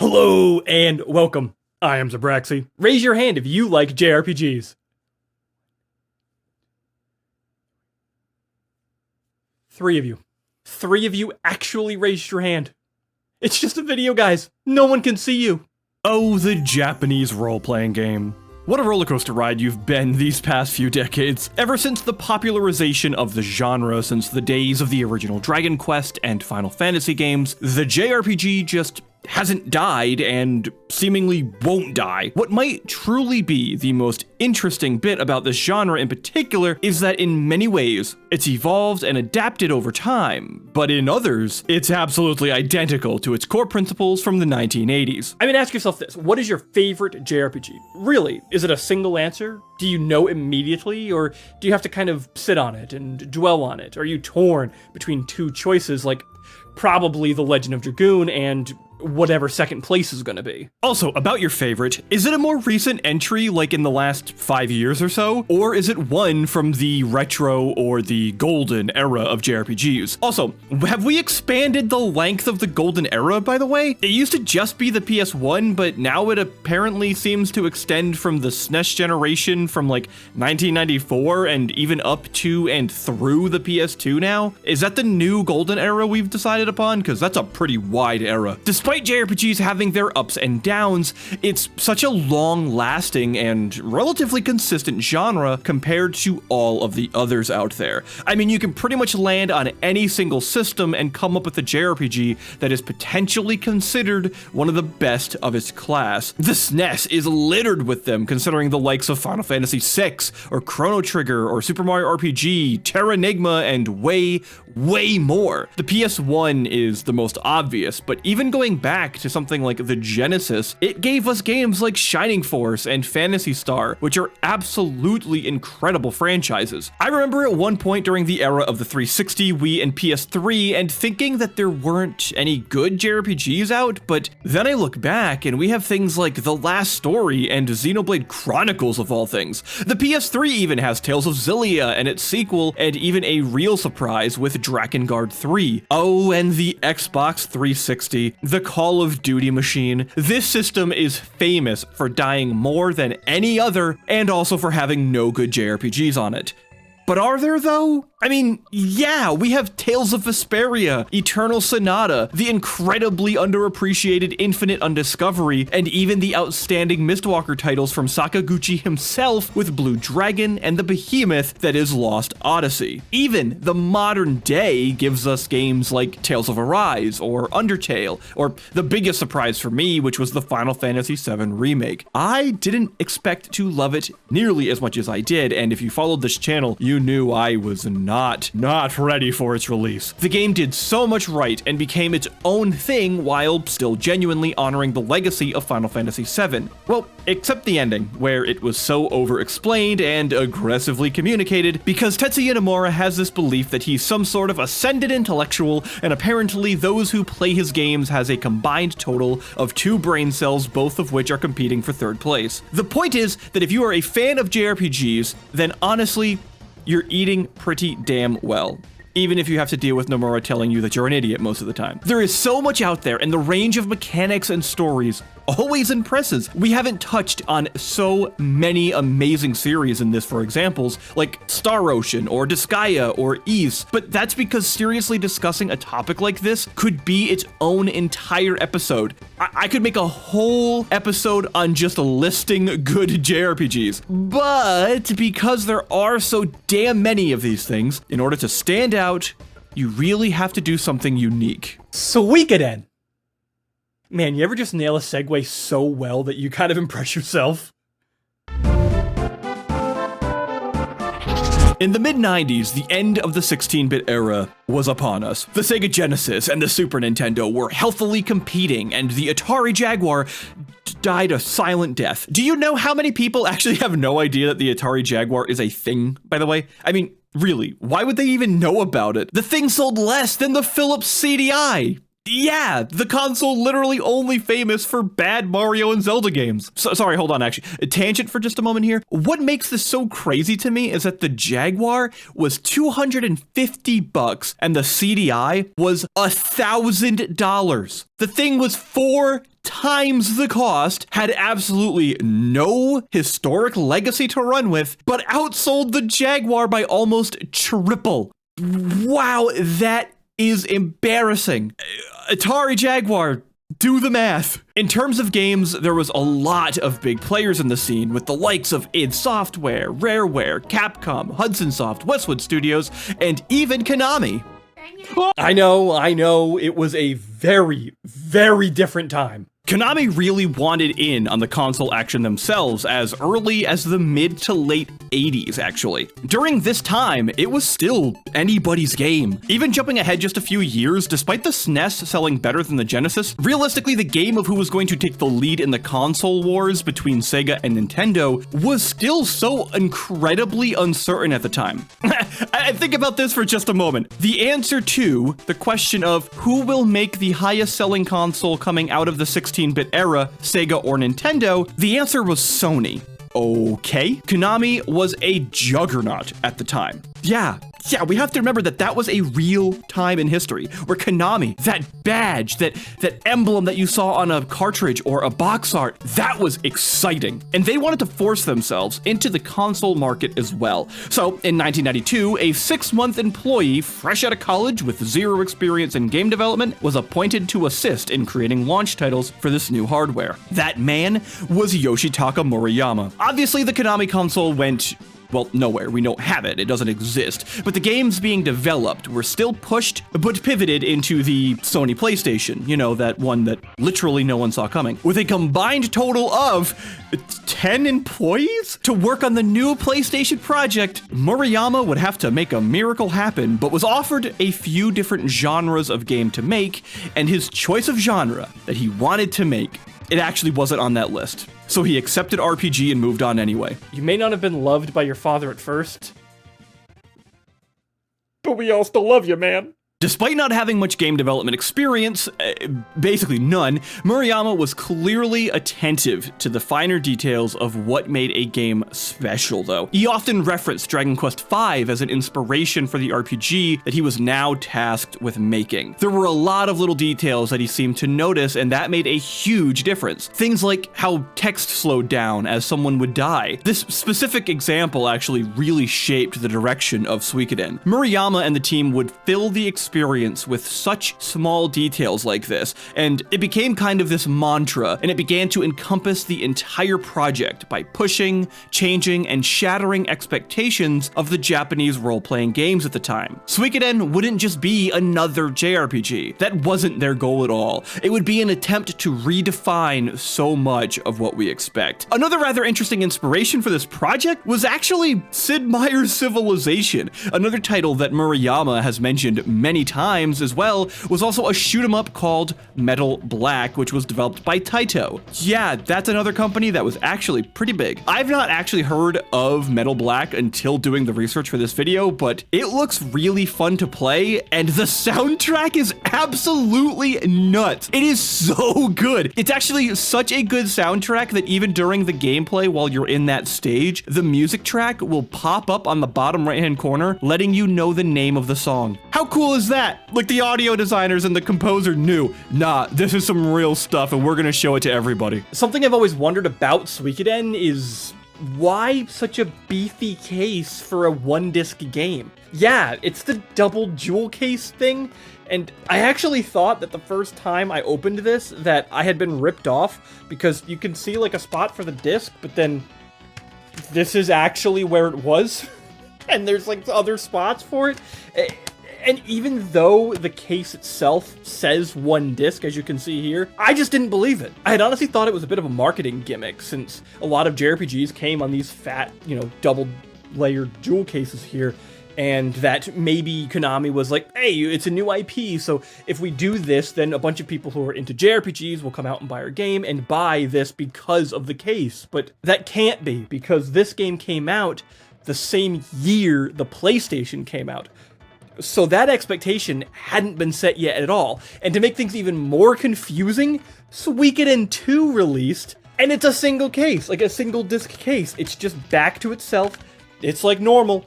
Hello and welcome. I am Zabraxi. Raise your hand if you like JRPGs. Three of you actually raised your hand. It's just a video, guys. No one can see you. Oh, the Japanese role-playing game. What a roller coaster ride you've been these past few decades. Ever since the popularization of the genre since the days of the original Dragon Quest and Final Fantasy games, the JRPG just hasn't died and seemingly won't die. What might truly be the most interesting bit about this genre in particular is that in many ways, it's evolved and adapted over time, but in others, it's absolutely identical to its core principles from the 1980s. I mean, ask yourself this, what is your favorite JRPG? Really, is it a single answer? Do you know immediately, or do you have to kind of sit on it and dwell on it? Are you torn between two choices like probably The Legend of Dragoon and whatever second place is gonna be? Also, about your favorite, is it a more recent entry like in the last 5 years or so? Or is it one from the retro or the golden era of JRPGs? Also, have we expanded the length of the golden era, by the way? It used to just be the PS1, but now it apparently seems to extend from the SNES generation from like 1994 and even up to and through the PS2 now? Is that the new golden era we've decided upon? Because that's a pretty wide era. Despite JRPGs having their ups and downs, it's such a long-lasting and relatively consistent genre compared to all of the others out there. I mean, you can pretty much land on any single system and come up with a JRPG that is potentially considered one of the best of its class. The SNES is littered with them, considering the likes of Final Fantasy VI, or Chrono Trigger, or Super Mario RPG, Terranigma, and way more. The PS1 is the most obvious, but even going back to something like the Genesis, it gave us games like Shining Force and Phantasy Star, which are absolutely incredible franchises. I remember at one point during the era of the 360, Wii, and PS3 and thinking that there weren't any good JRPGs out, but then I look back and we have things like The Last Story and Xenoblade Chronicles of all things. The PS3 even has Tales of Xillia and its sequel, and even a real surprise with Drakengard 3. Oh, and the Xbox 360, the Call of Duty machine. This system is famous for dying more than any other, and also for having no good JRPGs on it. But are there, though? I mean, yeah, we have Tales of Vesperia, Eternal Sonata, the incredibly underappreciated Infinite Undiscovery, and even the outstanding Mistwalker titles from Sakaguchi himself with Blue Dragon and the behemoth that is Lost Odyssey. Even the modern day gives us games like Tales of Arise or Undertale, or the biggest surprise for me, which was the Final Fantasy VII Remake. I didn't expect to love it nearly as much as I did, and if you followed this channel, you knew I was not ready for its release. The game did so much right and became its own thing while still genuinely honoring the legacy of Final Fantasy VII. Well, except the ending, where it was so over-explained and aggressively communicated because Tetsuya Nomura has this belief that he's some sort of ascended intellectual, and apparently those who play his games has a combined total of 2 brain cells, both of which are competing for 3rd place. The point is that if you are a fan of JRPGs, then honestly, you're eating pretty damn well, even if you have to deal with Nomura telling you that you're an idiot most of the time. There is so much out there, and the range of mechanics and stories always impresses. We haven't touched on so many amazing series in this for examples, like Star Ocean or Disgaea or Ys, but that's because seriously discussing a topic like this could be its own entire episode. I could make a whole episode on just listing good JRPGs, but because there are so damn many of these things, in order to stand out, you really have to do something unique. Suikoden! Man, you ever just nail a segue so well that you kind of impress yourself? In the mid-90s, the end of the 16-bit era was upon us. The Sega Genesis and the Super Nintendo were healthily competing, and the Atari Jaguar died a silent death. Do you know how many people actually have no idea that the Atari Jaguar is a thing, by the way? I mean, really, why would they even know about it? The thing sold less than the Philips CDI. Yeah, the console literally only famous for bad Mario and Zelda games. Sorry, hold on, actually. A tangent for just a moment here. What makes this so crazy to me is that the Jaguar was $250 and the CDI was $1,000. The thing was 4 times the cost, had absolutely no historic legacy to run with, but outsold the Jaguar by almost triple. Wow, that is embarrassing. Atari Jaguar, do the math. In terms of games, there was a lot of big players in the scene, with the likes of id Software, Rareware, Capcom, Hudson Soft, Westwood Studios, and even Konami. I know, it was a very, very different time. Konami really wanted in on the console action themselves as early as the mid to late 80s, actually. During this time, it was still anybody's game. Even jumping ahead just a few years, despite the SNES selling better than the Genesis, realistically the game of who was going to take the lead in the console wars between Sega and Nintendo was still so incredibly uncertain at the time. I think about this for just a moment. The answer to the question of who will make the highest selling console coming out of the 16-bit era, Sega or Nintendo, the answer was Sony. Okay, Konami was a juggernaut at the time. Yeah, we have to remember that that was a real time in history where Konami, that badge, that emblem that you saw on a cartridge or a box art, that was exciting. And they wanted to force themselves into the console market as well. So in 1992, a 6-month employee fresh out of college with zero experience in game development was appointed to assist in creating launch titles for this new hardware. That man was Yoshitaka Murayama. Obviously, the Konami console went, well, nowhere. We don't have it. It doesn't exist. But the games being developed were still pushed, but pivoted into the Sony PlayStation. You know, that one that literally no one saw coming. With a combined total of 10 employees to work on the new PlayStation project, Murayama would have to make a miracle happen, but was offered a few different genres of game to make, and his choice of genre that he wanted to make, it actually wasn't on that list. So he accepted RPG and moved on anyway. You may not have been loved by your father at first, but we all still love you, man. Despite not having much game development experience, basically none, Murayama was clearly attentive to the finer details of what made a game special, though. He often referenced Dragon Quest V as an inspiration for the RPG that he was now tasked with making. There were a lot of little details that he seemed to notice, and that made a huge difference. Things like how text slowed down as someone would die. This specific example actually really shaped the direction of Suikoden. Murayama and the team would fill the experience with such small details like this, and it became kind of this mantra, and it began to encompass the entire project by pushing, changing, and shattering expectations of the Japanese role-playing games at the time. Suikoden wouldn't just be another JRPG. That wasn't their goal at all. It would be an attempt to redefine so much of what we expect. Another rather interesting inspiration for this project was actually Sid Meier's Civilization, another title that Murayama has mentioned many times as well, was also a shoot 'em up called Metal Black, which was developed by Taito. Yeah, that's another company that was actually pretty big. I've not actually heard of Metal Black until doing the research for this video, but it looks really fun to play, and the soundtrack is absolutely nuts. It is so good. It's actually such a good soundtrack that even during the gameplay while you're in that stage, the music track will pop up on the bottom right-hand corner, letting you know the name of the song. How cool is that? Like, the audio designers and the composer knew, nah, this is some real stuff and we're gonna show it to everybody. Something I've always wondered about Suikoden is why such a beefy case for a one-disc game? Yeah, it's the double jewel case thing, and I actually thought that the first time I opened this that I had been ripped off, because you can see like a spot for the disc, but then this is actually where it was, and there's like other spots for it. And even though the case itself says one disc, as you can see here, I just didn't believe it. I had honestly thought it was a bit of a marketing gimmick, since a lot of JRPGs came on these fat, double-layered jewel cases here, and that maybe Konami was like, hey, it's a new IP, so if we do this, then a bunch of people who are into JRPGs will come out and buy our game and buy this because of the case. But that can't be, because this game came out the same year the PlayStation came out. So that expectation hadn't been set yet at all. And to make things even more confusing, Suikoden 2 released, and it's a single case, like a single disc case. It's just back to itself. It's like normal.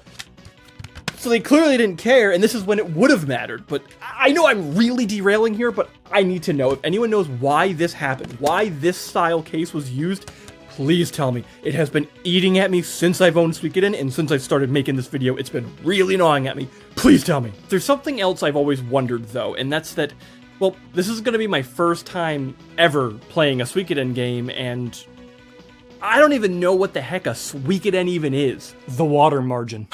So they clearly didn't care, and this is when it would have mattered. But I know I'm really derailing here, but I need to know. If anyone knows why this happened, why this style case was used, please tell me. It has been eating at me since I've owned Suikoden, and since I've started making this video, it's been really gnawing at me. Please tell me. There's something else I've always wondered, though, and that's that, well, this is going to be my first time ever playing a Suikoden game, and I don't even know what the heck a Suikoden even is. The water margin.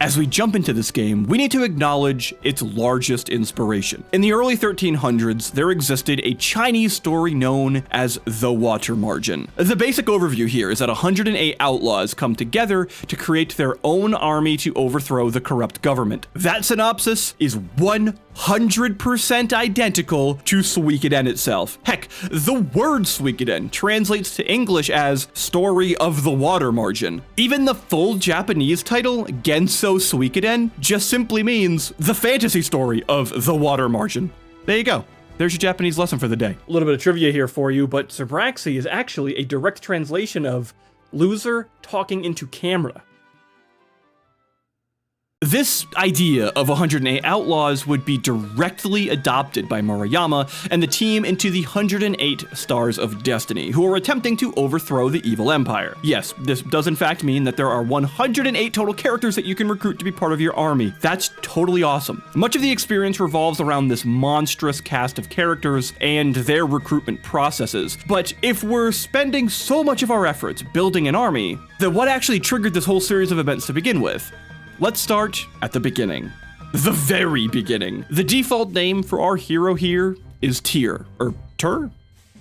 As we jump into this game, we need to acknowledge its largest inspiration. In the early 1300s, there existed a Chinese story known as the Water Margin. The basic overview here is that 108 outlaws come together to create their own army to overthrow the corrupt government. That synopsis is 100% identical to Suikoden itself. Heck, the word Suikoden translates to English as Story of the Water Margin. Even the full Japanese title, Genso Suikoden, just simply means the fantasy story of the water margin. There you go. There's your Japanese lesson for the day. A little bit of trivia here for you, but Sobraxi is actually a direct translation of loser talking into camera. This idea of 108 outlaws would be directly adopted by Maruyama and the team into the 108 Stars of Destiny, who are attempting to overthrow the evil empire. Yes, this does in fact mean that there are 108 total characters that you can recruit to be part of your army. That's totally awesome. Much of the experience revolves around this monstrous cast of characters and their recruitment processes. But if we're spending so much of our efforts building an army, then what actually triggered this whole series of events to begin with? Let's start at the beginning. The very beginning. The default name for our hero here is Tyr, or Tyr?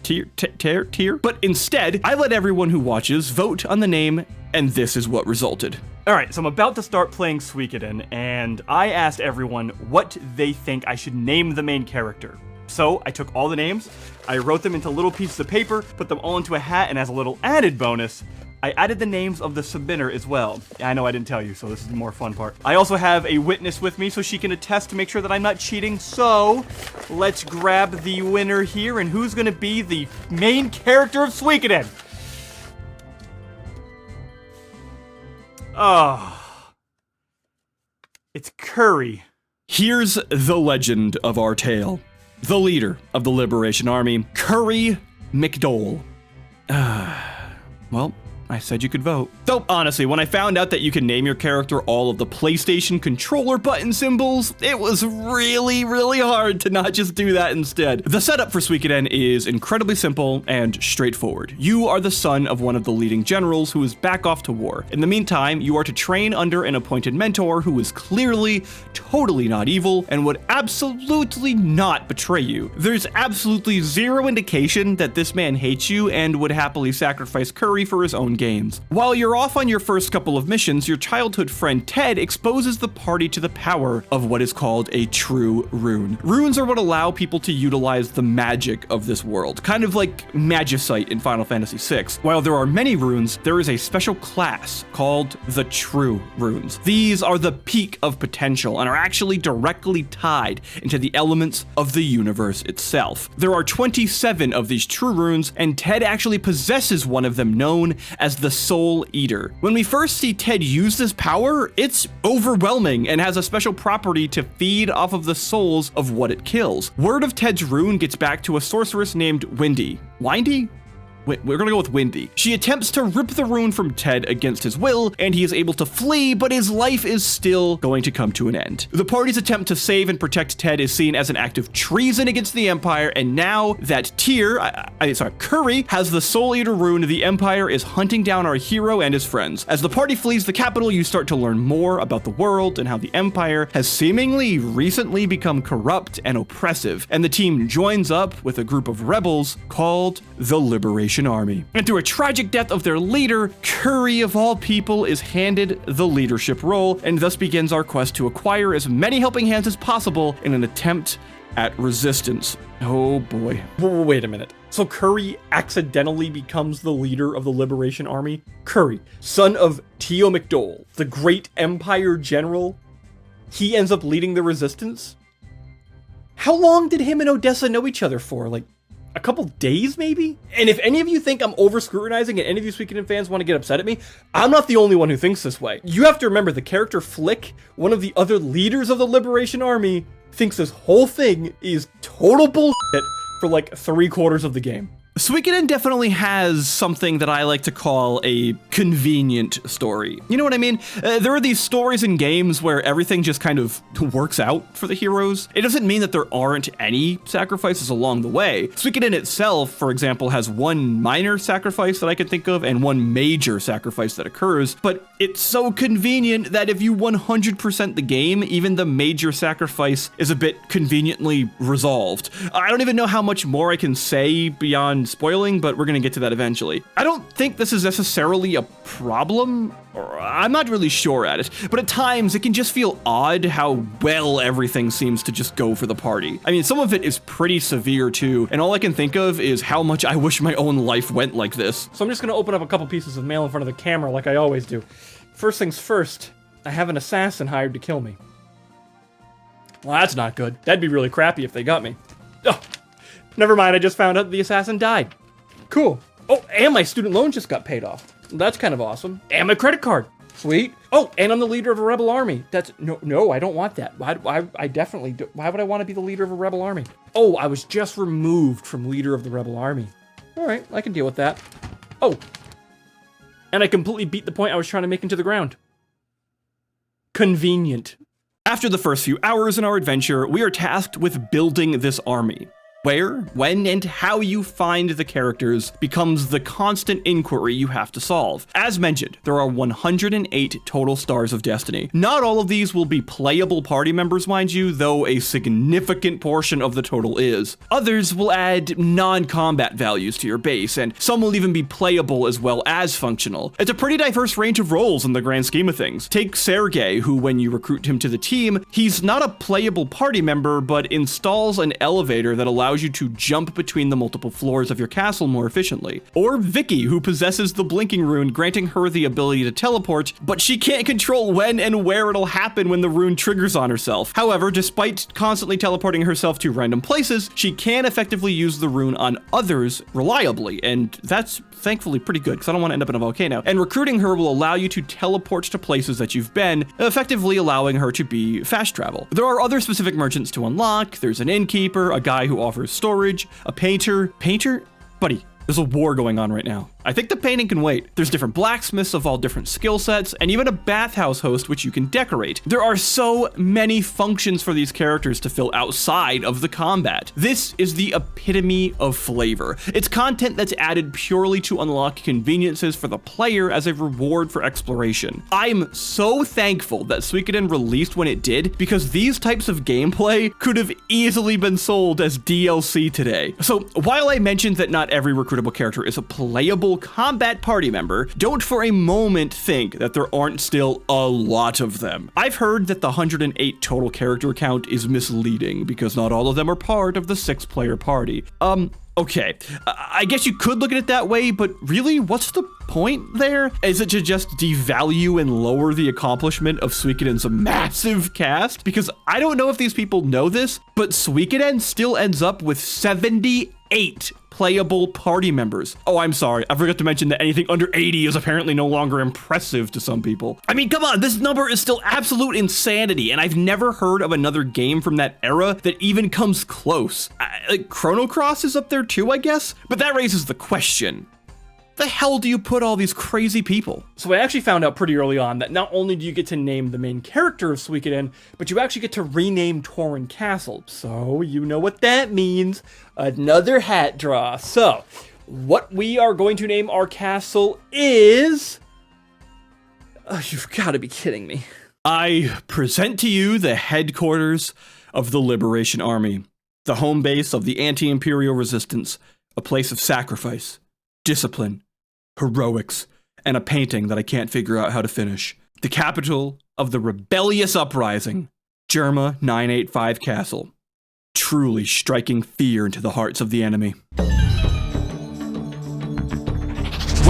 Tyr? But instead, I let everyone who watches vote on the name, and this is what resulted. Alright, so I'm about to start playing Suikoden, and I asked everyone what they think I should name the main character. So I took all the names, I wrote them into little pieces of paper, put them all into a hat, and as a little added bonus, I added the names of the submitter as well. I know I didn't tell you, so this is the more fun part. I also have a witness with me so she can attest to make sure that I'm not cheating. So let's grab the winner here, and who's gonna be the main character of Suikoden? Oh, it's Curry. Here's the legend of our tale. The leader of the Liberation Army, Curry McDole. Well, I said you could vote. Though, honestly, when I found out that you can name your character all of the PlayStation controller button symbols, it was really, really hard to not just do that instead. The setup for Suikoden is incredibly simple and straightforward. You are the son of one of the leading generals who is back off to war. In the meantime, you are to train under an appointed mentor who is clearly, totally not evil and would absolutely not betray you. There's absolutely zero indication that this man hates you and would happily sacrifice Curry for his own games. While you're off on your first couple of missions, your childhood friend Ted exposes the party to the power of what is called a true rune. Runes are what allow people to utilize the magic of this world, kind of like Magicite in Final Fantasy VI. While there are many runes, there is a special class called the true runes. These are the peak of potential and are actually directly tied into the elements of the universe itself. There are 27 of these true runes, and Ted actually possesses one of them known as the Soul Eater. When we first see Ted use this power, it's overwhelming and has a special property to feed off of the souls of what it kills. Word of Ted's rune gets back to a sorceress named Windy. Windy? We're gonna go with Windy. She attempts to rip the rune from Ted against his will, and he is able to flee, but his life is still going to come to an end. The party's attempt to save and protect Ted is seen as an act of treason against the Empire, and now that Curry has the Soul Eater rune, the Empire is hunting down our hero and his friends. As the party flees the capital, you start to learn more about the world and how the Empire has seemingly recently become corrupt and oppressive, and the team joins up with a group of rebels called the Liberation Army. And through a tragic death of their leader, Curry of all people is handed the leadership role, and thus begins our quest to acquire as many helping hands as possible in an attempt at resistance. Oh boy. Wait a minute. So Curry accidentally becomes the leader of the Liberation Army? Curry, son of Tio McDole, the great Empire general, he ends up leading the resistance? How long did him and Odessa know each other for? Like a couple days maybe? And if any of you think I'm over scrutinizing and any of you Suikoden fans want to get upset at me, I'm not the only one who thinks this way. You have to remember the character Flick, one of the other leaders of the Liberation Army, thinks this whole thing is total bullshit for like 3/4 of the game. Suikoden definitely has something that I like to call a convenient story. You know what I mean? There are these stories in games where everything just kind of works out for the heroes. It doesn't mean that there aren't any sacrifices along the way. Suikoden itself, for example, has one minor sacrifice that I can think of and one major sacrifice that occurs, but it's so convenient that if you 100% the game, even the major sacrifice is a bit conveniently resolved. I don't even know how much more I can say beyond spoiling, but we're gonna get to that eventually. I don't think this is necessarily a problem, or I'm not really sure at it, but at times it can just feel odd how well everything seems to just go for the party. I mean, some of it is pretty severe too, and all I can think of is how much I wish my own life went like this. So I'm just gonna open up a couple pieces of mail in front of the camera like I always do. First things first, I have an assassin hired to kill me. Well, that's not good. That'd be really crappy if they got me. Oh, never mind, I just found out the assassin died. Cool. Oh, and my student loan just got paid off. That's kind of awesome. And my credit card. Sweet. Oh, and I'm the leader of a rebel army. That's, no, I don't want that. Why would I want to be the leader of a rebel army? Oh, I was just removed from leader of the rebel army. All right, I can deal with that. Oh, and I completely beat the point I was trying to make into the ground. Convenient. After the first few hours in our adventure, we are tasked with building this army. Where, when, and how you find the characters becomes the constant inquiry you have to solve. As mentioned, there are 108 total Stars of Destiny. Not all of these will be playable party members, mind you, though a significant portion of the total is. Others will add non-combat values to your base, and some will even be playable as well as functional. It's a pretty diverse range of roles in the grand scheme of things. Take Sergei, who when you recruit him to the team, he's not a playable party member, but installs an elevator that allows you to jump between the multiple floors of your castle more efficiently. Or Vicky, who possesses the blinking rune, granting her the ability to teleport, but she can't control when and where it'll happen when the rune triggers on herself. However, despite constantly teleporting herself to random places, she can effectively use the rune on others reliably, and that's thankfully pretty good, because I don't want to end up in a volcano. And recruiting her will allow you to teleport to places that you've been, effectively allowing her to be fast travel. There are other specific merchants to unlock. There's an innkeeper, a guy who offers storage, a painter. Painter? Buddy, there's a war going on right now. I think the painting can wait. There's different blacksmiths of all different skill sets, and even a bathhouse host which you can decorate. There are so many functions for these characters to fill outside of the combat. This is the epitome of flavor. It's content that's added purely to unlock conveniences for the player as a reward for exploration. I'm so thankful that Suikoden released when it did, because these types of gameplay could have easily been sold as DLC today. So while I mentioned that not every recruitable character is a playable combat party member, don't for a moment think that there aren't still a lot of them. I've heard that the 108 total character count is misleading because not all of them are part of the 6-player party. Okay, I guess you could look at it that way, but really, what's the point there? Is it to just devalue and lower the accomplishment of Suikoden's massive cast? Because I don't know if these people know this, but Suikoden still ends up with 78 playable party members. Oh, I'm sorry, I forgot to mention that anything under 80 is apparently no longer impressive to some people. I mean, come on, this number is still absolute insanity, and I've never heard of another game from that era that even comes close. Like, Chrono Cross is up there too, I guess? But that raises the question. The hell do you put all these crazy people? So I actually found out pretty early on that not only do you get to name the main character of Suikoden, but you actually get to rename Torin Castle. So you know what that means. Another hat draw. So what we are going to name our castle is... Oh, you've got to be kidding me. I present to you the headquarters of the Liberation Army, the home base of the anti-imperial resistance, a place of sacrifice, discipline, heroics, and a painting that I can't figure out how to finish. The capital of the rebellious uprising, Germa 985 Castle, truly striking fear into the hearts of the enemy.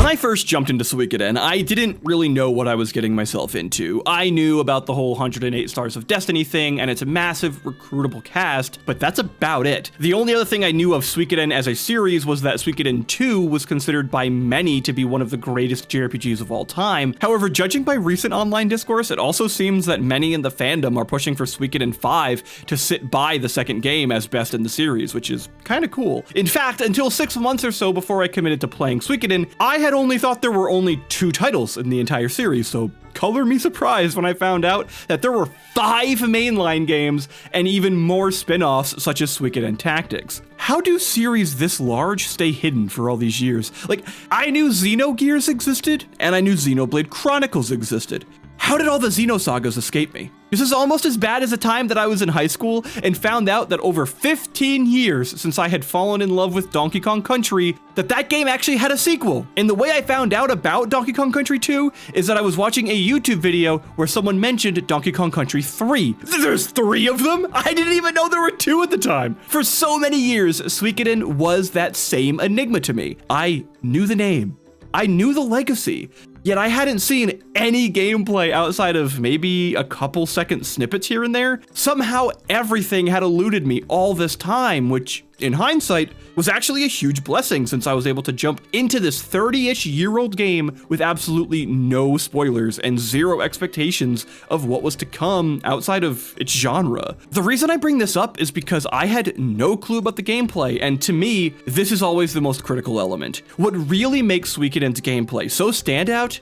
When I first jumped into Suikoden, I didn't really know what I was getting myself into. I knew about the whole 108 Stars of Destiny thing and its massive recruitable cast, but that's about it. The only other thing I knew of Suikoden as a series was that Suikoden 2 was considered by many to be one of the greatest JRPGs of all time. However, judging by recent online discourse, it also seems that many in the fandom are pushing for Suikoden 5 to sit by the second game as best in the series, which is kinda cool. In fact, until 6 months or so before I committed to playing Suikoden, I had only thought there were only 2 titles in the entire series, so color me surprised when I found out that there were 5 mainline games and even more spin-offs such as Suikoden Tactics. How do series this large stay hidden for all these years? Like, I knew Xenogears existed, and I knew Xenoblade Chronicles existed. How did all the Xenosagas escape me? This is almost as bad as the time that I was in high school and found out that over 15 years since I had fallen in love with Donkey Kong Country, that game actually had a sequel. And the way I found out about Donkey Kong Country 2 is that I was watching a YouTube video where someone mentioned Donkey Kong Country 3. There's 3 of them? I didn't even know there were 2 at the time. For so many years, Suikoden was that same enigma to me. I knew the name. I knew the legacy. Yet I hadn't seen any gameplay outside of maybe a couple second snippets here and there. Somehow everything had eluded me all this time, which in hindsight was actually a huge blessing since I was able to jump into this 30-ish year-old game with absolutely no spoilers and 0 expectations of what was to come outside of its genre. The reason I bring this up is because I had no clue about the gameplay, and to me, this is always the most critical element. What really makes Suikoden's gameplay so standout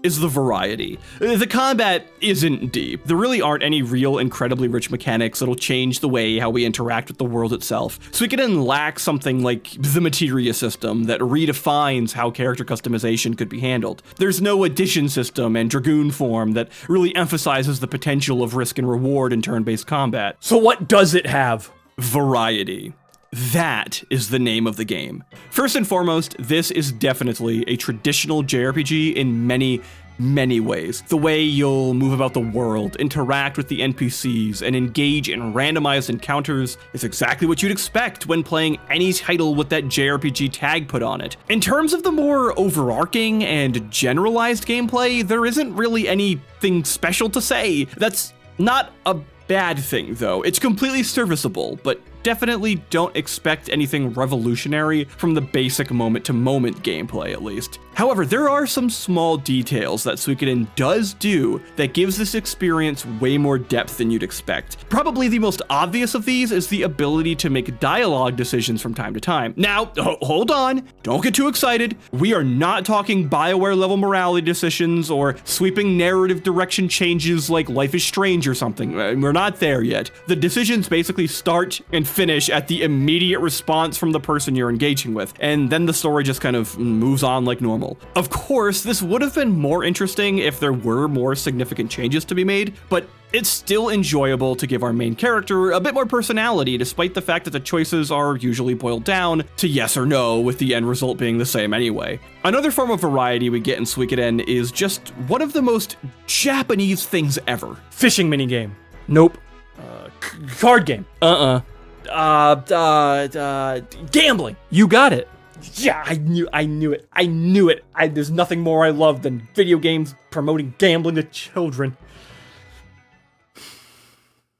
is the variety. The combat isn't deep. There really aren't any real incredibly rich mechanics that'll change the way how we interact with the world itself. Suikoden lacks something like the materia system that redefines how character customization could be handled. There's no addition system and dragoon form that really emphasizes the potential of risk and reward in turn-based combat. So what does it have? Variety. That is the name of the game. First and foremost, this is definitely a traditional JRPG in many, many ways. The way you'll move about the world, interact with the NPCs, and engage in randomized encounters is exactly what you'd expect when playing any title with that JRPG tag put on it. In terms of the more overarching and generalized gameplay, there isn't really anything special to say. That's not a bad thing, though. It's completely serviceable, but definitely don't expect anything revolutionary from the basic moment-to-moment gameplay, at least. However, there are some small details that Suikoden does do that gives this experience way more depth than you'd expect. Probably the most obvious of these is the ability to make dialogue decisions from time to time. Now, hold on, don't get too excited. We are not talking BioWare-level morality decisions or sweeping narrative direction changes like Life is Strange or something. We're not there yet. The decisions basically start and finish at the immediate response from the person you're engaging with, and then the story just kind of moves on like normal. Of course, this would have been more interesting if there were more significant changes to be made, but it's still enjoyable to give our main character a bit more personality, despite the fact that the choices are usually boiled down to yes or no, with the end result being the same anyway. Another form of variety we get in Suikoden is just one of the most Japanese things ever. Fishing minigame. Nope. Card game. Gambling. You got it. Yeah, I knew it. There's nothing more I love than video games promoting gambling to children.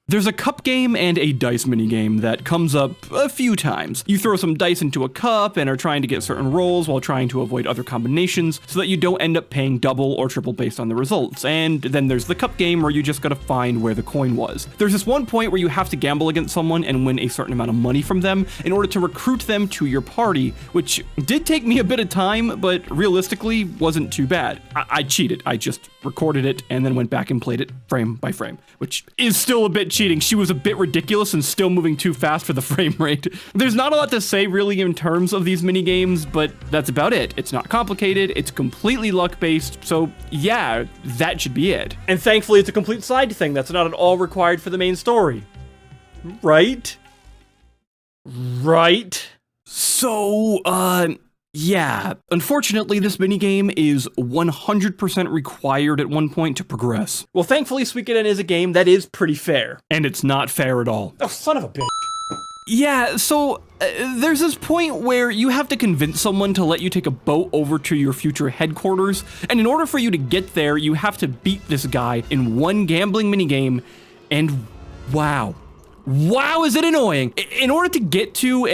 There's a cup game and a dice minigame that comes up a few times. You throw some dice into a cup and are trying to get certain rolls while trying to avoid other combinations so that you don't end up paying double or triple based on the results. And then there's the cup game where you just gotta find where the coin was. There's this one point where you have to gamble against someone and win a certain amount of money from them in order to recruit them to your party, which did take me a bit of time, but realistically wasn't too bad. I cheated. I just recorded it and then went back and played it frame by frame, which is still a bit cheating. She was a bit ridiculous and still moving too fast for the frame rate. There's not a lot to say really in terms of these mini games, but that's about it. It's not complicated, it's completely luck-based, so yeah, that should be it. And thankfully it's a complete side thing that's not at all required for the main story. Right? Right? So, yeah. Unfortunately, this minigame is 100% required at one point to progress. Well, thankfully, Suikoden is a game that is pretty fair. And it's not fair at all. Oh, son of a bitch. Yeah, so there's this point where you have to convince someone to let you take a boat over to your future headquarters, and in order for you to get there, you have to beat this guy in one gambling minigame, and wow, is it annoying. In order to get to,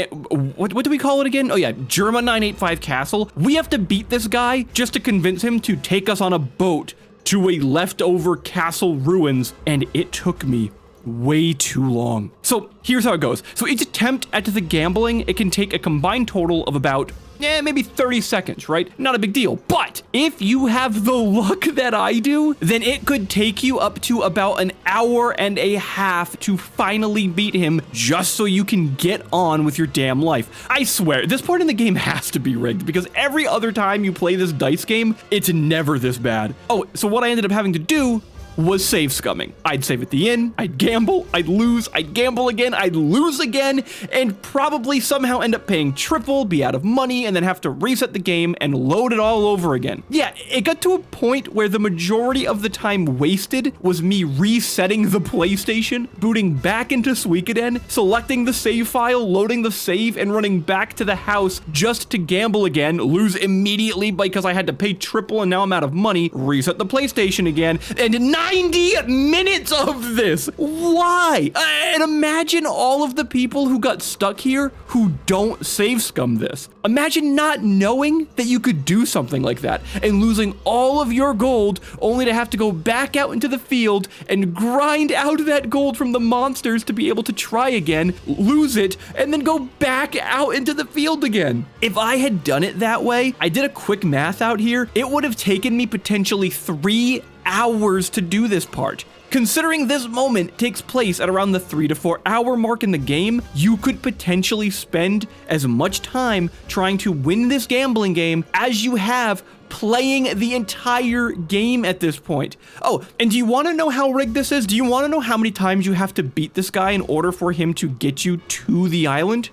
what do we call it again? Oh yeah, Germa 985 Castle, we have to beat this guy just to convince him to take us on a boat to a leftover castle ruins, and it took me way too long. So here's how it goes. So each attempt at the gambling, it can take a combined total of about maybe 30 seconds, right? Not a big deal. But if you have the luck that I do, then it could take you up to about an hour and a half to finally beat him just so you can get on with your damn life. I swear, this part in the game has to be rigged because every other time you play this dice game, it's never this bad. Oh, so what I ended up having to do was save scumming. I'd save at the inn, I'd gamble, I'd lose, I'd gamble again, I'd lose again, and probably somehow end up paying triple, be out of money, and then have to reset the game and load it all over again. Yeah, it got to a point where the majority of the time wasted was me resetting the PlayStation, booting back into Suikoden, selecting the save file, loading the save, and running back to the house just to gamble again, lose immediately because I had to pay triple and now I'm out of money, reset the PlayStation again, and 90 minutes of this. Why? And imagine all of the people who got stuck here who don't save scum this. Imagine not knowing that you could do something like that and losing all of your gold only to have to go back out into the field and grind out that gold from the monsters to be able to try again, lose it, and then go back out into the field again. If I had done it that way, I did a quick math out here, it would have taken me potentially 3 hours to do this part. Considering this moment takes place at around the 3 to 4 hour mark in the game, you could potentially spend as much time trying to win this gambling game as you have playing the entire game at this point. Oh, and do you want to know how rigged this is? Do you want to know how many times you have to beat this guy in order for him to get you to the island?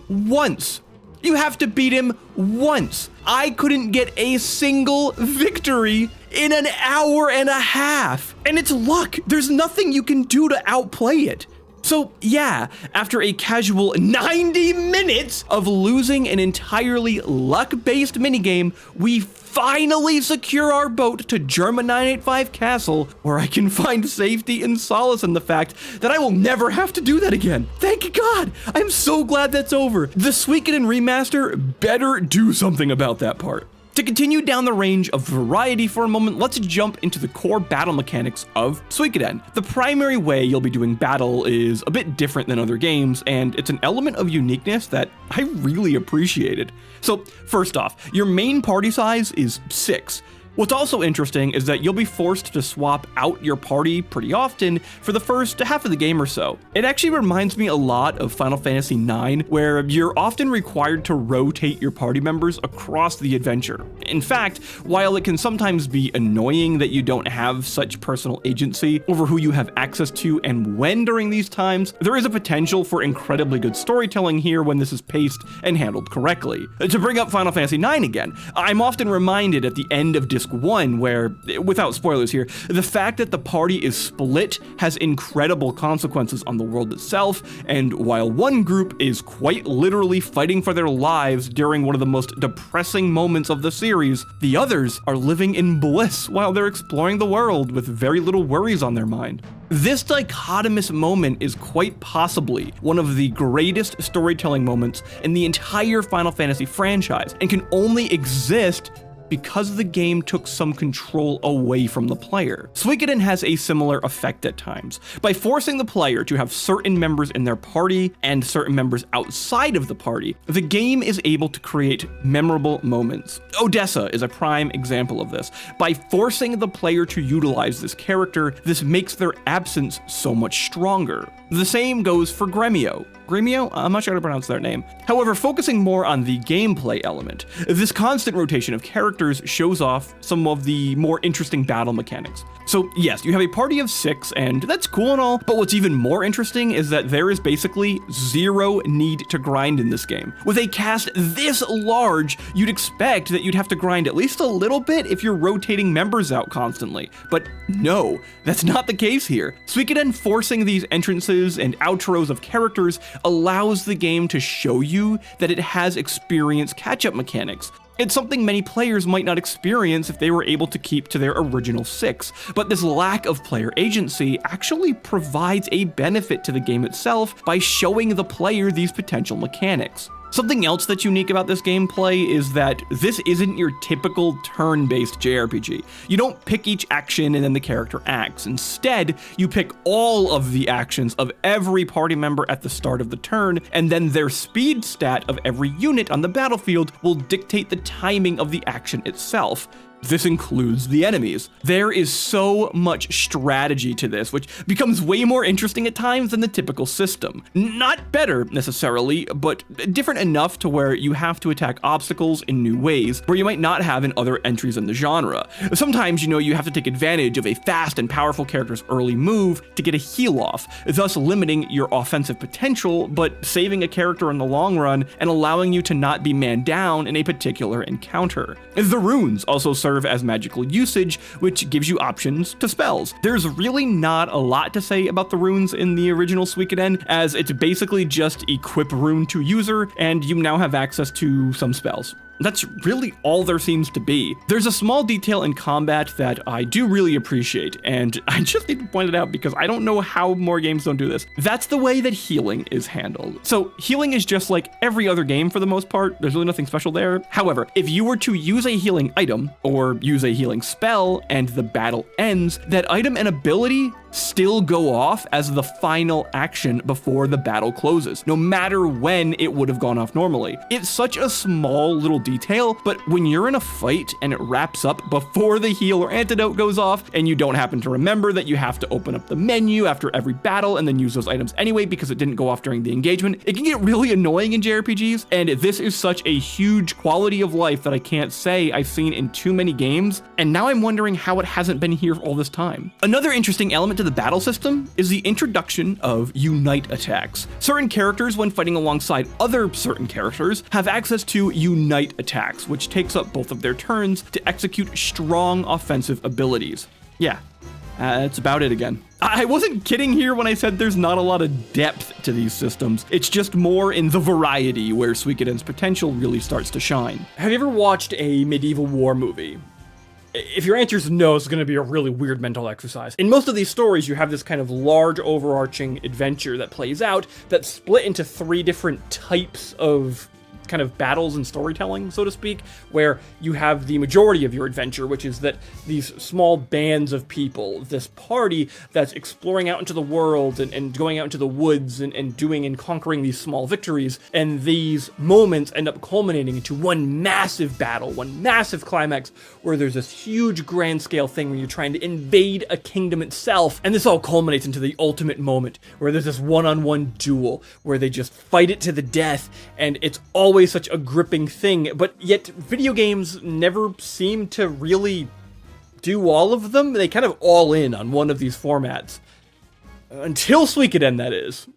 Once. You have to beat him once. I couldn't get a single victory in an hour and a half. And it's luck. There's nothing you can do to outplay it. So yeah, after a casual 90 minutes of losing an entirely luck-based minigame, we finally secure our boat to Germa 985 Castle, where I can find safety and solace in the fact that I will never have to do that again. Thank God! I'm so glad that's over. The Suikoden remaster better do something about that part. To continue down the range of variety for a moment, let's jump into the core battle mechanics of Suikoden. The primary way you'll be doing battle is a bit different than other games, and it's an element of uniqueness that I really appreciated. So first off, your main party size is 6. What's also interesting is that you'll be forced to swap out your party pretty often for the first half of the game or so. It actually reminds me a lot of Final Fantasy IX, where you're often required to rotate your party members across the adventure. In fact, while it can sometimes be annoying that you don't have such personal agency over who you have access to and when during these times, there is a potential for incredibly good storytelling here when this is paced and handled correctly. To bring up Final Fantasy IX again, I'm often reminded at the end of Disc 1 where, without spoilers here, the fact that the party is split has incredible consequences on the world itself, and while one group is quite literally fighting for their lives during one of the most depressing moments of the series, the others are living in bliss while they're exploring the world with very little worries on their mind. This dichotomous moment is quite possibly one of the greatest storytelling moments in the entire Final Fantasy franchise, and can only exist because the game took some control away from the player. Suikoden has a similar effect at times. By forcing the player to have certain members in their party and certain members outside of the party, the game is able to create memorable moments. Odessa is a prime example of this. By forcing the player to utilize this character, this makes their absence so much stronger. The same goes for Gremio. Gremio? I'm not sure how to pronounce their name. However, focusing more on the gameplay element, this constant rotation of characters shows off some of the more interesting battle mechanics. So yes, you have a party of 6, and that's cool and all, but what's even more interesting is that there is basically zero need to grind in this game. With a cast this large, you'd expect that you'd have to grind at least a little bit if you're rotating members out constantly, but no, that's not the case here. Suikoden forcing these entrances and outros of characters allows the game to show you that it has experienced catch-up mechanics. It's something many players might not experience if they were able to keep to their original 6, but this lack of player agency actually provides a benefit to the game itself by showing the player these potential mechanics. Something else that's unique about this gameplay is that this isn't your typical turn-based JRPG. You don't pick each action and then the character acts. Instead, you pick all of the actions of every party member at the start of the turn, and then their speed stat of every unit on the battlefield will dictate the timing of the action itself. This includes the enemies. There is so much strategy to this, which becomes way more interesting at times than the typical system. Not better, necessarily, but different enough to where you have to attack obstacles in new ways, where you might not have in other entries in the genre. Sometimes, you have to take advantage of a fast and powerful character's early move to get a heal off, thus limiting your offensive potential, but saving a character in the long run and allowing you to not be man down in a particular encounter. The runes also serve as magical usage, which gives you options to spells. There's really not a lot to say about the runes in the original Suikoden, as it's basically just equip rune to user, and you now have access to some spells. That's really all there seems to be. There's a small detail in combat that I do really appreciate, and I just need to point it out because I don't know how more games don't do this. That's the way that healing is handled. So healing is just like every other game for the most part. There's really nothing special there. However, if you were to use a healing item or use a healing spell and the battle ends, that item and ability still go off as the final action before the battle closes, no matter when it would have gone off normally. It's such a small little detail, but when you're in a fight and it wraps up before the heal or antidote goes off, and you don't happen to remember that you have to open up the menu after every battle and then use those items anyway because it didn't go off during the engagement, it can get really annoying in JRPGs, and this is such a huge quality of life that I can't say I've seen in too many games, and now I'm wondering how it hasn't been here all this time. Another interesting element to the battle system is the introduction of unite attacks. Certain characters, when fighting alongside other certain characters, have access to unite attacks, which takes up both of their turns to execute strong offensive abilities. Yeah, that's about it again. I wasn't kidding here when I said there's not a lot of depth to these systems. It's just more in the variety where Suikoden's potential really starts to shine. Have you ever watched a medieval war movie? If your answer is no, it's going to be a really weird mental exercise. In most of these stories, you have this kind of large overarching adventure that plays out that's split into 3 different types of kind of battles and storytelling, so to speak, where you have the majority of your adventure, which is that these small bands of people, this party that's exploring out into the world and going out into the woods and doing and conquering these small victories, and these moments end up culminating into one massive battle, one massive climax, where there's this huge grand scale thing where you're trying to invade a kingdom itself, and this all culminates into the ultimate moment, where there's this one-on-one duel, where they just fight it to the death, and it's always such a gripping thing, but yet video games never seem to really do all of them. They kind of all in on one of these formats. Until Suikoden, that is.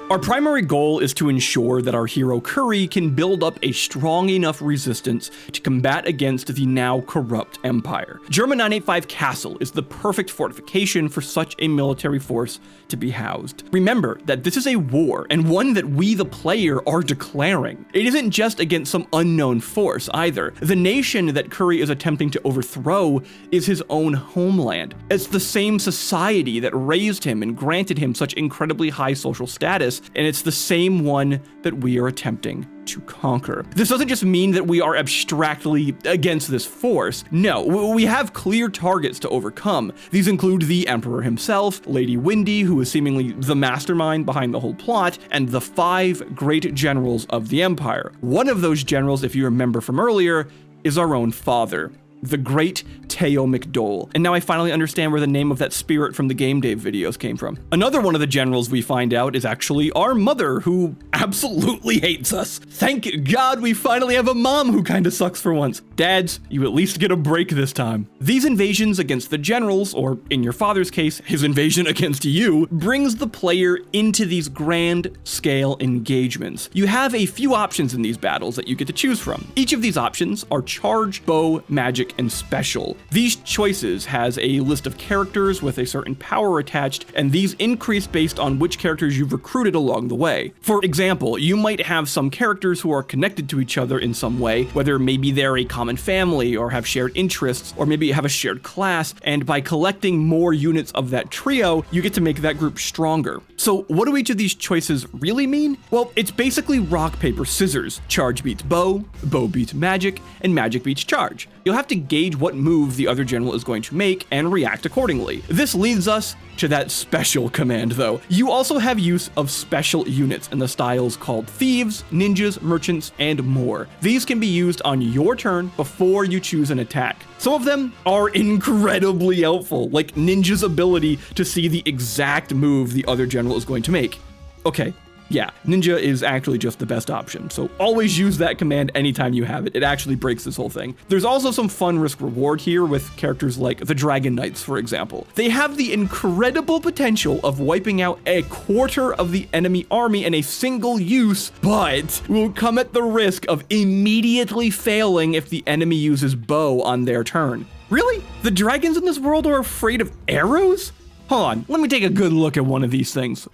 Our primary goal is to ensure that our hero Kuri can build up a strong enough resistance to combat against the now corrupt empire. German 985 Castle is the perfect fortification for such a military force to be housed. Remember that this is a war, and one that we the player are declaring. It isn't just against some unknown force either. The nation that Kuri is attempting to overthrow is his own homeland. It's the same society that raised him and granted him such incredibly high social status, and it's the same one that we are attempting to conquer. This doesn't just mean that we are abstractly against this force. No, we have clear targets to overcome. These include the Emperor himself, Lady Windy, who is seemingly the mastermind behind the whole plot, and the 5 great generals of the Empire. One of those generals, if you remember from earlier, is our own father, the great Teo McDole. And now I finally understand where the name of that spirit from the Game Day videos came from. Another one of the generals we find out is actually our mother, who absolutely hates us. Thank God we finally have a mom who kinda sucks for once. Dads, you at least get a break this time. These invasions against the generals, or in your father's case, his invasion against you, brings the player into these grand scale engagements. You have a few options in these battles that you get to choose from. Each of these options are charge, bow, magic, and special, These choices has a list of characters with a certain power attached, and these increase based on which characters you've recruited along the way. For example, you might have some characters who are connected to each other in some way, whether maybe they're a common family or have shared interests, or maybe have a shared class, and by collecting more units of that trio, you get to make that group stronger. So what do each of these choices really mean? Well, it's basically rock, paper, scissors. Charge beats bow, bow beats magic, and magic beats charge. You'll have to gauge what move the other general is going to make and react accordingly. This leads us to that special command though. You also have use of special units in the styles called thieves, ninjas, merchants, and more. These can be used on your turn before you choose an attack. Some of them are incredibly helpful, like Ninja's ability to see the exact move the other general is going to make. Okay, yeah, Ninja is actually just the best option, so always use that command anytime you have it. It actually breaks this whole thing. There's also some fun risk-reward here with characters like the Dragon Knights, for example. They have the incredible potential of wiping out a quarter of the enemy army in a single use, but will come at the risk of immediately failing if the enemy uses bow on their turn. Really? The dragons in this world are afraid of arrows? Hold on, let me take a good look at one of these things.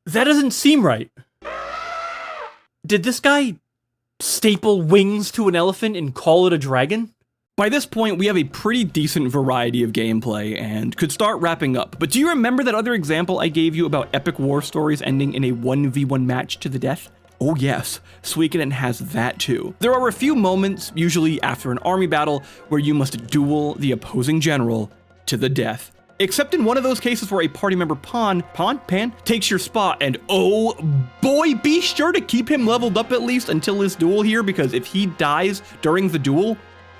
That doesn't seem right. Did this guy staple wings to an elephant and call it a dragon? By this point, we have a pretty decent variety of gameplay and could start wrapping up. But do you remember that other example I gave you about epic war stories ending in a 1v1 match to the death? Oh yes, Suikoden has that too. There are a few moments, usually after an army battle, where you must duel the opposing general to the death. Except in one of those cases where a party member Pan, takes your spot, and oh boy, be sure to keep him leveled up at least until this duel here, because if he dies during the duel,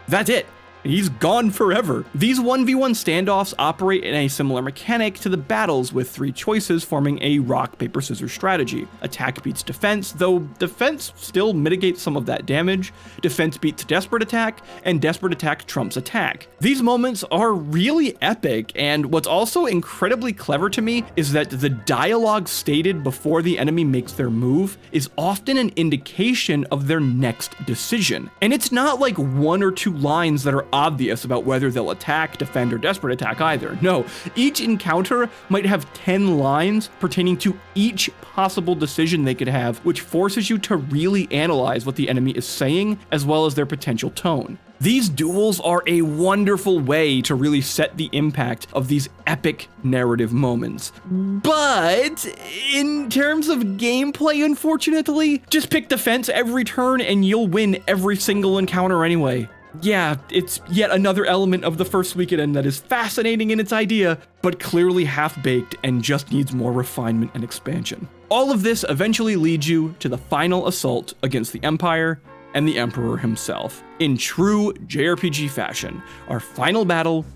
that's it. He's gone forever. These 1v1 standoffs operate in a similar mechanic to the battles, with 3 choices forming a rock, paper, scissors strategy. Attack beats defense, though defense still mitigates some of that damage. Defense beats desperate attack, and desperate attack trumps attack. These moments are really epic, and what's also incredibly clever to me is that the dialogue stated before the enemy makes their move is often an indication of their next decision. And it's not like 1 or 2 lines that are obvious about whether they'll attack, defend, or desperate attack either. No, each encounter might have 10 lines pertaining to each possible decision they could have, which forces you to really analyze what the enemy is saying, as well as their potential tone. These duels are a wonderful way to really set the impact of these epic narrative moments. But in terms of gameplay, unfortunately, just pick defense every turn and you'll win every single encounter anyway. Yeah, it's yet another element of the first Suikoden that is fascinating in its idea, but clearly half-baked and just needs more refinement and expansion. All of this eventually leads you to the final assault against the Empire and the Emperor himself. In true JRPG fashion, our final battle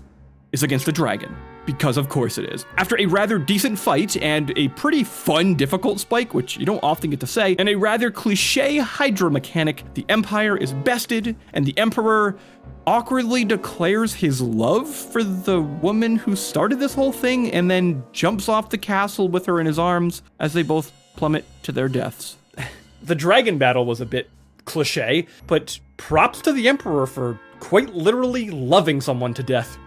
is against a dragon. Because of course it is. After a rather decent fight and a pretty fun difficult spike, which you don't often get to say, and a rather cliche Hydra mechanic, the Empire is bested, and the Emperor awkwardly declares his love for the woman who started this whole thing, and then jumps off the castle with her in his arms as they both plummet to their deaths. The dragon battle was a bit cliche, but props to the Emperor for quite literally loving someone to death.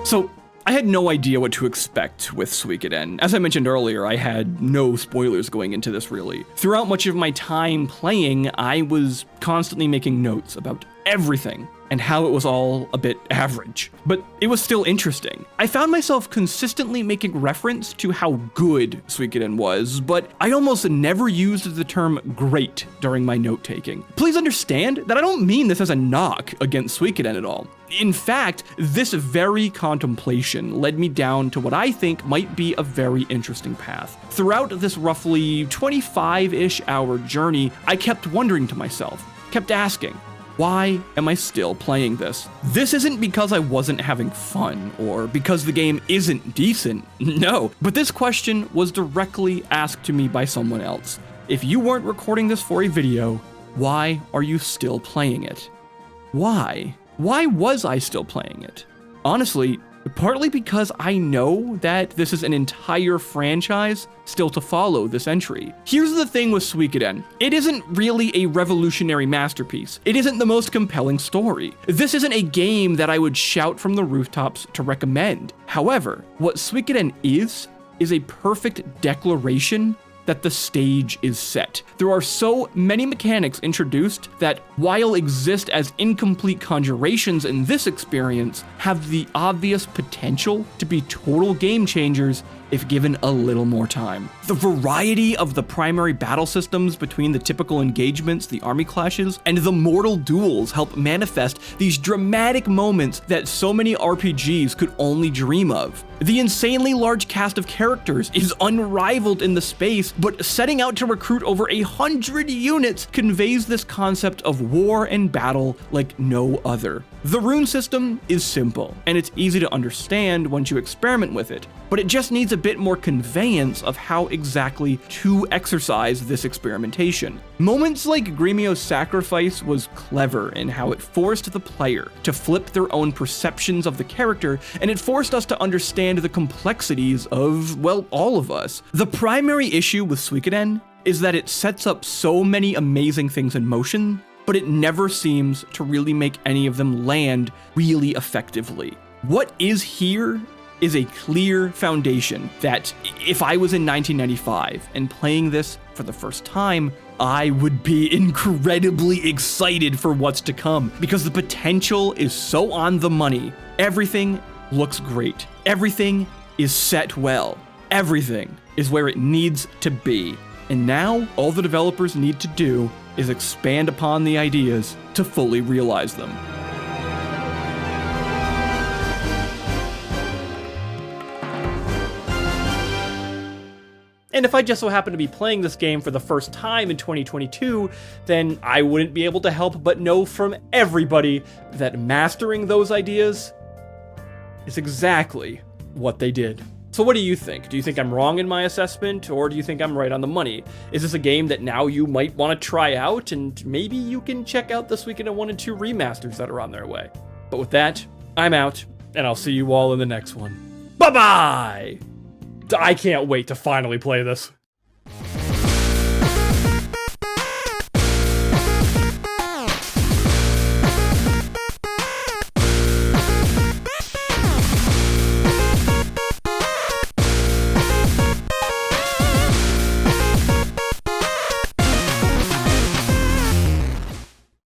So, I had no idea what to expect with Suikoden. As I mentioned earlier, I had no spoilers going into this really. Throughout much of my time playing, I was constantly making notes about everything and how it was all a bit average. But it was still interesting. I found myself consistently making reference to how good Suikoden was, but I almost never used the term great during my note-taking. Please understand that I don't mean this as a knock against Suikoden at all. In fact, this very contemplation led me down to what I think might be a very interesting path. Throughout this roughly 25-ish hour journey, I kept wondering to myself, kept asking, why am I still playing this? This isn't because I wasn't having fun or because the game isn't decent, no, but this question was directly asked to me by someone else. If you weren't recording this for a video, why are you still playing it? Why? Why was I still playing it? Honestly, partly because I know that this is an entire franchise still to follow this entry. Here's the thing with Suikoden. It isn't really a revolutionary masterpiece. It isn't the most compelling story. This isn't a game that I would shout from the rooftops to recommend. However, what Suikoden is a perfect declaration that the stage is set. There are so many mechanics introduced that, while exist as incomplete conjurations in this experience, have the obvious potential to be total game changers if given a little more time. The variety of the primary battle systems between the typical engagements, the army clashes, and the mortal duels help manifest these dramatic moments that so many RPGs could only dream of. The insanely large cast of characters is unrivaled in the space, but setting out to recruit over 100 units conveys this concept of war and battle like no other. The rune system is simple, and it's easy to understand once you experiment with it, but it just needs a bit more conveyance of how exactly to exercise this experimentation. Moments like Gremio's sacrifice was clever in how it forced the player to flip their own perceptions of the character, and it forced us to understand the complexities of, well, all of us. The primary issue with Suikoden is that it sets up so many amazing things in motion, but it never seems to really make any of them land really effectively. What is here is a clear foundation that, if I was in 1995 and playing this for the first time, I would be incredibly excited for what's to come, because the potential is so on the money. Everything looks great. Everything is set well. Everything is where it needs to be. And now, all the developers need to do is expand upon the ideas to fully realize them. And if I just so happen to be playing this game for the first time in 2022, then I wouldn't be able to help but know from everybody that mastering those ideas is exactly what they did. So what do you think? Do you think I'm wrong in my assessment, or do you think I'm right on the money? Is this a game that now you might want to try out, and maybe you can check out the Suikoden 1 and 2 remasters that are on their way? But with that, I'm out, and I'll see you all in the next one. Bye-bye! I can't wait to finally play this.